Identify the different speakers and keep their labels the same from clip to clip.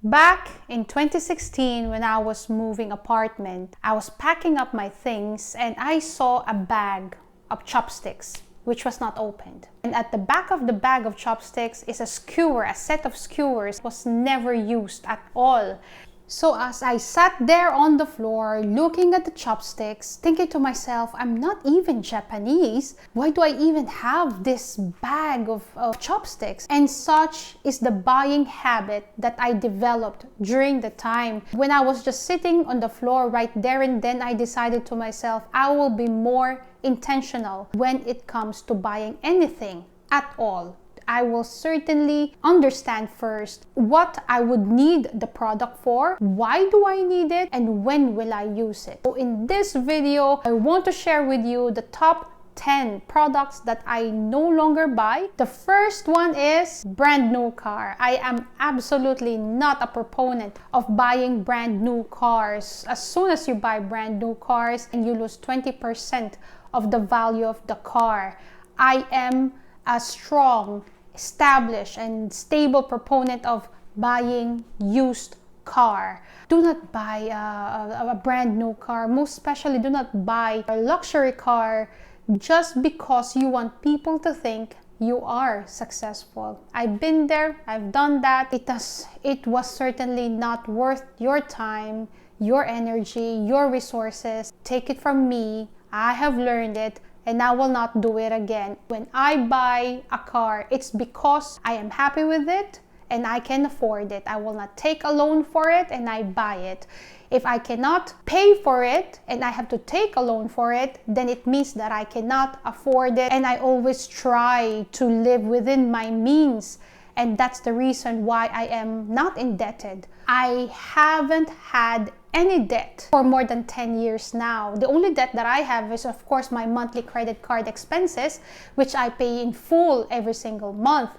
Speaker 1: Back in 2016, when I was moving apartment, I was packing up my things and I saw a bag of chopsticks which was not opened. And at the back of the bag of chopsticks is a skewer, a set of skewers was never used at all. So as I sat there on the floor looking at the chopsticks, thinking to myself, I'm not even Japanese. Why do I even have this bag of chopsticks? And such is the buying habit that I developed during the time when I was just sitting on the floor right there and then. I decided to myself, I will be more intentional when it comes to buying anything at all. I will certainly understand first what I would need the product for, why do I need it, and when will I use it. So in this video, I want to share with you the top 10 products that I no longer buy. The first one is brand new car. I am absolutely not a proponent of buying brand new cars. As soon as you buy brand new cars and you lose 20% of the value of the car. I am a strong, established, and stable proponent of buying used car. Do not buy a brand new car. Most especially, do not buy a luxury car just because you want people to think you are successful. I've been there, I've done that. It was certainly not worth your time, your energy, your resources. Take it from me, I have learned it and I will not do it again. When I buy a car, it's because I am happy with it and I can afford it. I will not take a loan for it and I buy it. If I cannot pay for it and I have to take a loan for it, then it means that I cannot afford it, and I always try to live within my means. And that's the reason why I am not indebted. I haven't had any debt for more than 10 years now. The only debt that I have is, of course, my monthly credit card expenses, which I pay in full every single month.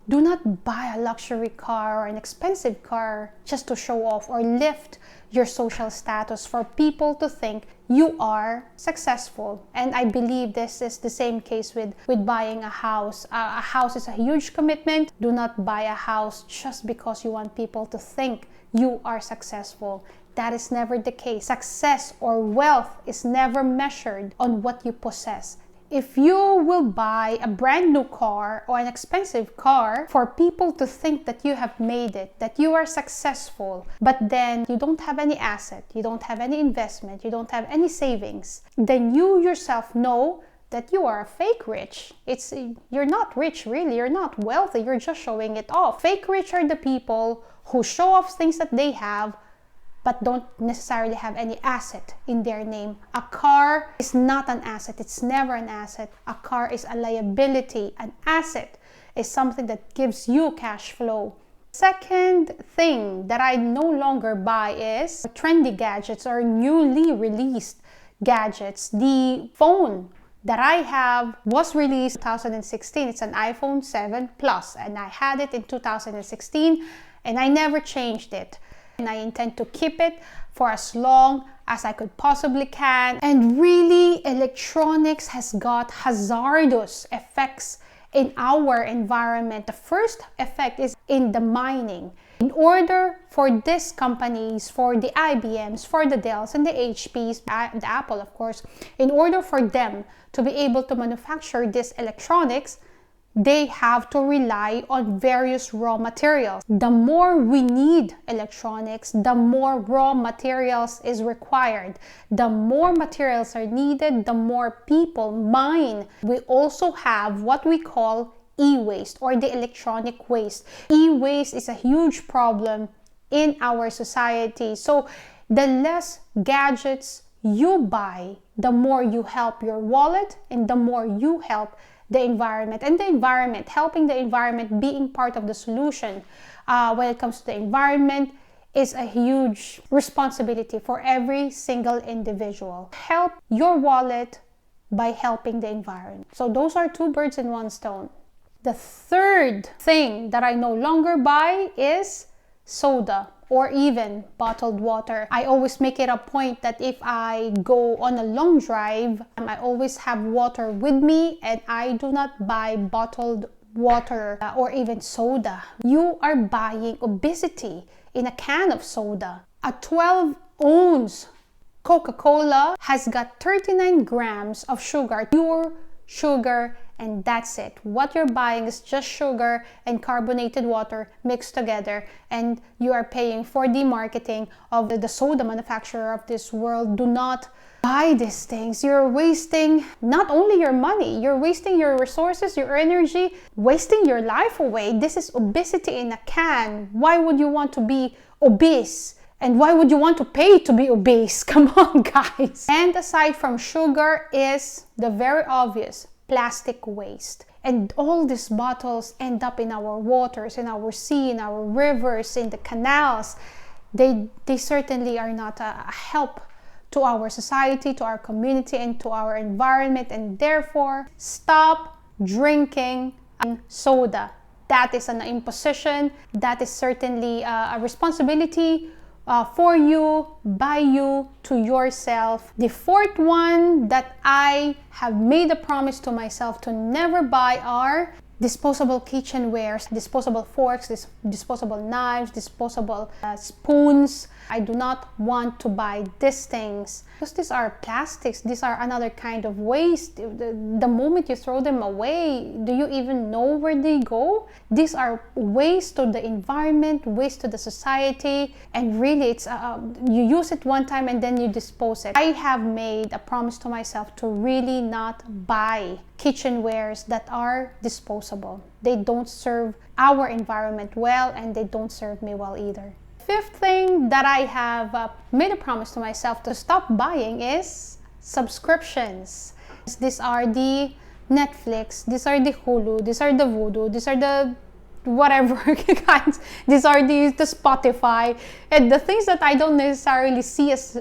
Speaker 1: Do not buy a luxury car or an expensive car just to show off or lift your social status for people to think you are successful. And I believe this is the same case with buying a house. A house is a huge commitment. Do not buy a house just because you want people to think you are successful. That is never the case. Success or wealth is never measured on what you possess. If you will buy a brand new car or an expensive car for people to think that you have made it, that you are successful, but then you don't have any asset, you don't have any investment, you don't have any savings, then you yourself know that you are a fake rich. You're not rich really, you're not wealthy, you're just showing it off. Fake rich are the people who show off things that they have but don't necessarily have any asset in their name. A car is not an asset. It's never an asset. A car is a liability. An asset is something that gives you cash flow. Second thing that I no longer buy is trendy gadgets or newly released gadgets. The phone that I have was released in 2016. It's an iPhone 7 Plus, and I had it in 2016 and I never changed it. And I intend to keep it for as long as I could possibly can. And really, electronics has got hazardous effects in our environment. The first effect is in the mining. In order for these companies, for the IBMs, for the Dells and the HPs, the Apple of course, in order for them to be able to manufacture these electronics, they have to rely on various raw materials. The more we need electronics, the more raw materials is required. The more materials are needed, the more people mine. We also have what we call e-waste or the electronic waste. E-waste is a huge problem in our society. So the less gadgets you buy, the more you help your wallet and the more you help the environment. And the environment, helping the environment, being part of the solution when it comes to the environment is a huge responsibility for every single individual. Help your wallet by helping the environment. So those are two birds in one stone. The third thing that I no longer buy is soda or even bottled water. I always make it a point that if I go on a long drive, I always have water with me and I do not buy bottled water or even soda. You are buying obesity in a can of soda. A 12-ounce Coca-Cola has got 39 grams of sugar, pure sugar, and that's it. What you're buying is just sugar and carbonated water mixed together, and you are paying for the marketing of the soda manufacturer of this world. Do not buy these things. You're wasting not only your money, you're wasting your resources, your energy, wasting your life away. This is obesity in a can. Why would you want to be obese? And why would you want to pay to be obese? Come on, guys. And aside from sugar is the very obvious plastic waste. And all these bottles end up in our waters, in our sea, in our rivers, in the canals. They certainly are not a help to our society, to our community, and to our environment. And therefore, stop drinking soda. That is an imposition. That is certainly a responsibility for you, by you, to yourself. The fourth one that I have made a promise to myself to never buy are disposable kitchenwares, disposable forks, disposable knives, disposable spoons. I do not want to buy these things because these are plastics. These are another kind of waste. The moment you throw them away, do you even know where they go? These are waste to the environment, waste to the society, and really it's you use it one time and then you dispose it. I have made a promise to myself to really not buy kitchenwares that are disposable. They don't serve our environment well, and they don't serve me well either. Fifth thing that I have made a promise to myself to stop buying is subscriptions. These are the Netflix, these are the Hulu, these are the Vudu, these are the whatever kinds, these are the Spotify, and the things that I don't necessarily see as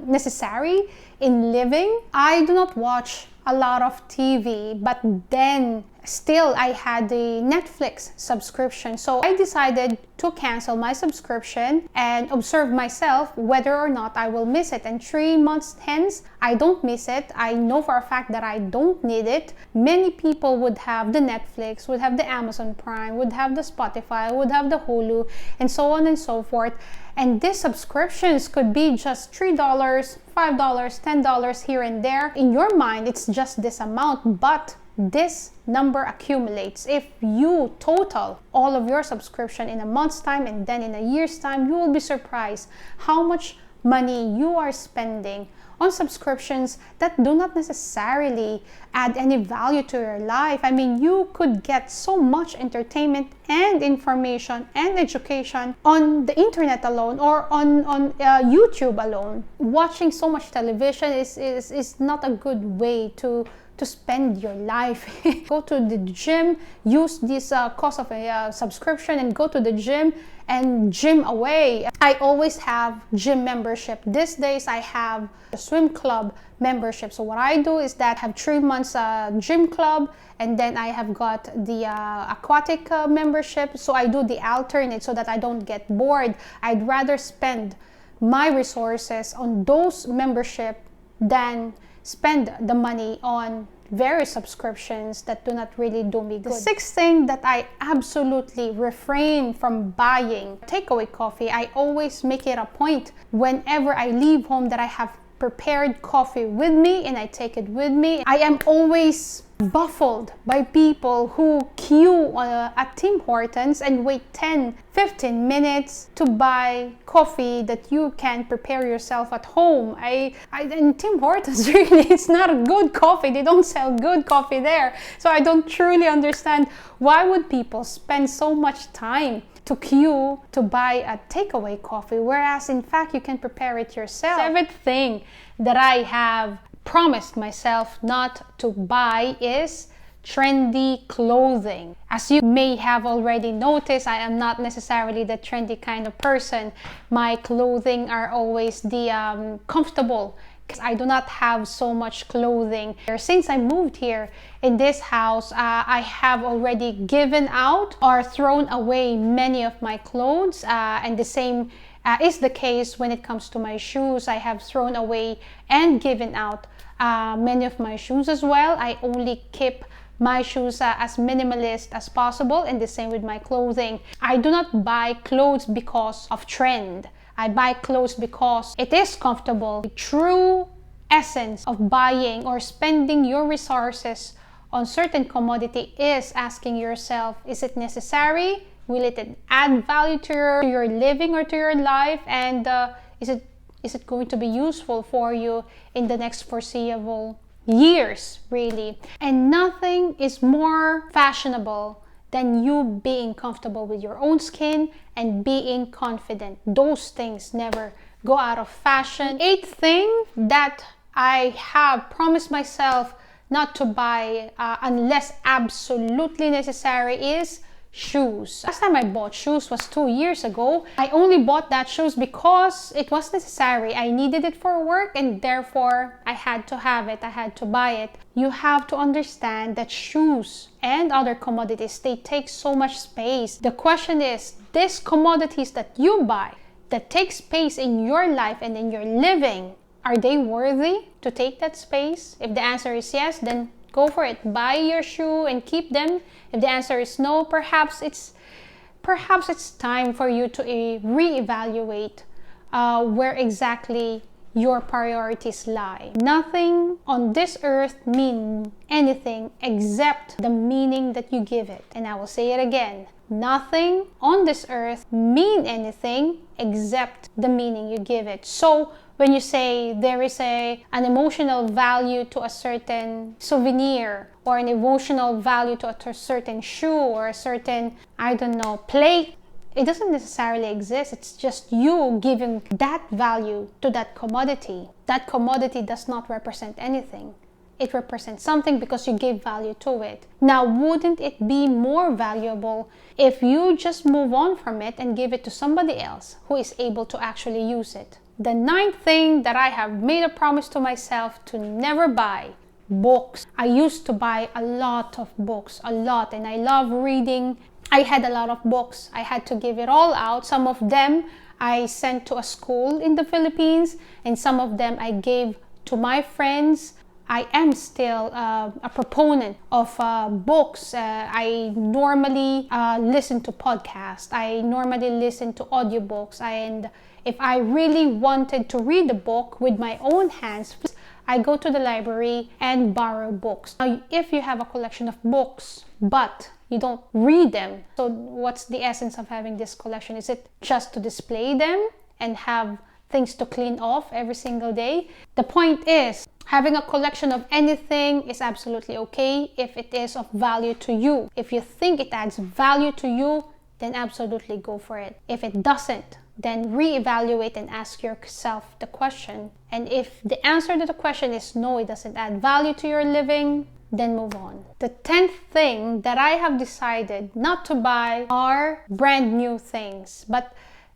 Speaker 1: necessary in living. I do not watch a lot of TV, but then still I had the Netflix subscription. So I decided to cancel my subscription and observe myself whether or not I will miss it. And 3 months hence, I don't miss it. I know for a fact that I don't need it. Many people would have the Netflix, would have the Amazon Prime, would have the Spotify, would have the Hulu, and so on and so forth. And these subscriptions could be just $3, $5, $10 here and there. In your mind, it's just this amount, but this number accumulates. If you total all of your subscription in a month's time and then in a year's time, you will be surprised how much money you are spending on subscriptions that do not necessarily add any value to your life. I mean, you could get so much entertainment and information and education on the internet alone, or on YouTube alone. Watching so much television is not a good way to spend your life. Go to the gym, use this cost of a subscription and go to the gym and gym away. I always have gym membership. These days I have a swim club membership. So what I do is that I have 3 months gym club, and then I have got the aquatic membership. So I do the alternate so that I don't get bored. I'd rather spend my resources on those membership than spend the money on various subscriptions that do not really do me good. The sixth thing that I absolutely refrain from buying, takeaway coffee. I always make it a point whenever I leave home that I have prepared coffee with me and I take it with me. I am always baffled by people who queue at Tim Hortons and wait 10-15 minutes to buy coffee that you can prepare yourself at home. And Tim Hortons, really, it's not a good coffee. They don't sell good coffee there. So I don't truly understand why would people spend so much time to queue to buy a takeaway coffee, whereas in fact you can prepare it yourself. Seventh thing that I have promised myself not to buy is trendy clothing. As you may have already noticed, I am not necessarily the trendy kind of person. My clothing are always the comfortable, because I do not have so much clothing. Since I moved here in this house, I have already given out or thrown away many of my clothes, and the same is the case when it comes to my shoes. I have thrown away and given out many of my shoes as well. I only keep my shoes as minimalist as possible, and the same with my clothing. I do not buy clothes because of trend. I buy clothes because it is comfortable. The true essence of buying or spending your resources on certain commodity is asking yourself, is it necessary? Will it add value to your living or to your life? And is it going to be useful for you in the next foreseeable years, really? And nothing is more fashionable than you being comfortable with your own skin and being confident. Those things never go out of fashion. 8th thing that I have promised myself not to buy unless absolutely necessary is shoes. Last time I bought shoes was 2 years ago. I only bought that shoes because it was necessary. I needed it for work and therefore I had to have it. I had to buy it. You have to understand that shoes and other commodities, they take so much space. The question is, these commodities that you buy that take space in your life and in your living, are they worthy to take that space? If the answer is yes, then go for it. Buy your shoe and keep them. If the answer is no, perhaps it's time for you to reevaluate where exactly your priorities lie. Nothing on this earth means anything except the meaning that you give it. And I will say it again. Nothing on this earth means anything except the meaning you give it. So when you say there is an emotional value to a certain souvenir or an emotional value to a certain shoe or a certain, I don't know, plate, it doesn't necessarily exist. It's just you giving that value to that commodity. That commodity does not represent anything. It represents something because you gave value to it. Now, wouldn't it be more valuable if you just move on from it and give it to somebody else who is able to actually use it? The 9th thing that I have made a promise to myself to never buy: books. I used to buy a lot of books, and I love reading. I had a lot of books. I had to give it all out. Some of them I sent to a school in the Philippines, and some of them I gave to my friends. I am still a proponent of books. I normally listen to podcasts. I normally listen to audiobooks. And if I really wanted to read a book with my own hands, I go to the library and borrow books. Now, if you have a collection of books, but you don't read them, so what's the essence of having this collection? Is it just to display them and have things to clean off every single day? The point is, having a collection of anything is absolutely okay if it is of value to you. If you think it adds value to you, then absolutely go for it. If it doesn't, then reevaluate and ask yourself the question. And if the answer to the question is no, it doesn't add value to your living, then move on. The 10th thing that I have decided not to buy are brand new things. But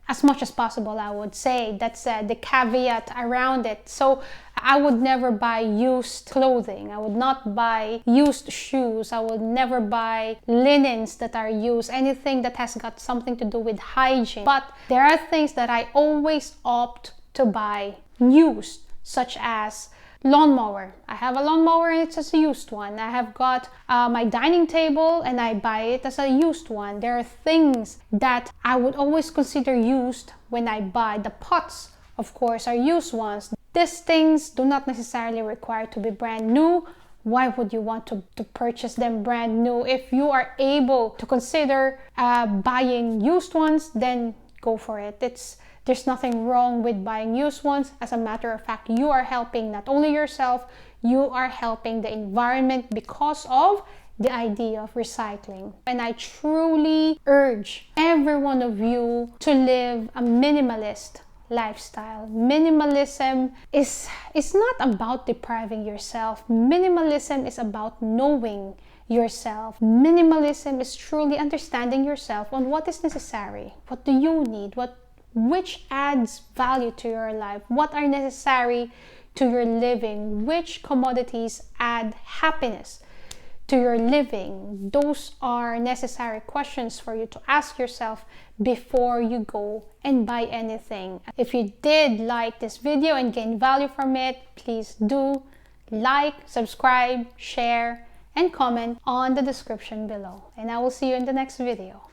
Speaker 1: as much as possible, I would say that's the caveat around it. So I would never buy used clothing. I would not buy used shoes. I would never buy linens that are used, anything that has got something to do with hygiene. But there are things that I always opt to buy used, such as lawnmower. I have a lawnmower and it's a used one. I have got my dining table and I buy it as a used one. There are things that I would always consider used when I buy. The pots, of course, are used ones. These things do not necessarily require to be brand new. Why would you want to purchase them brand new? If you are able to consider buying used ones, then go for it. There's nothing wrong with buying used ones. As a matter of fact, you are helping not only yourself, you are helping the environment because of the idea of recycling. And I truly urge every one of you to live a minimalist lifestyle. Minimalism is not about depriving yourself. Minimalism is about knowing yourself. Minimalism is truly understanding yourself on what is necessary. What do you need? Which adds value to your life? What are necessary to your living? Which commodities add happiness to your living? Those are necessary questions for you to ask yourself before you go and buy anything. If you did like this video and gain value from it, please do like, subscribe, share, and comment on the description below. And I will see you in the next video.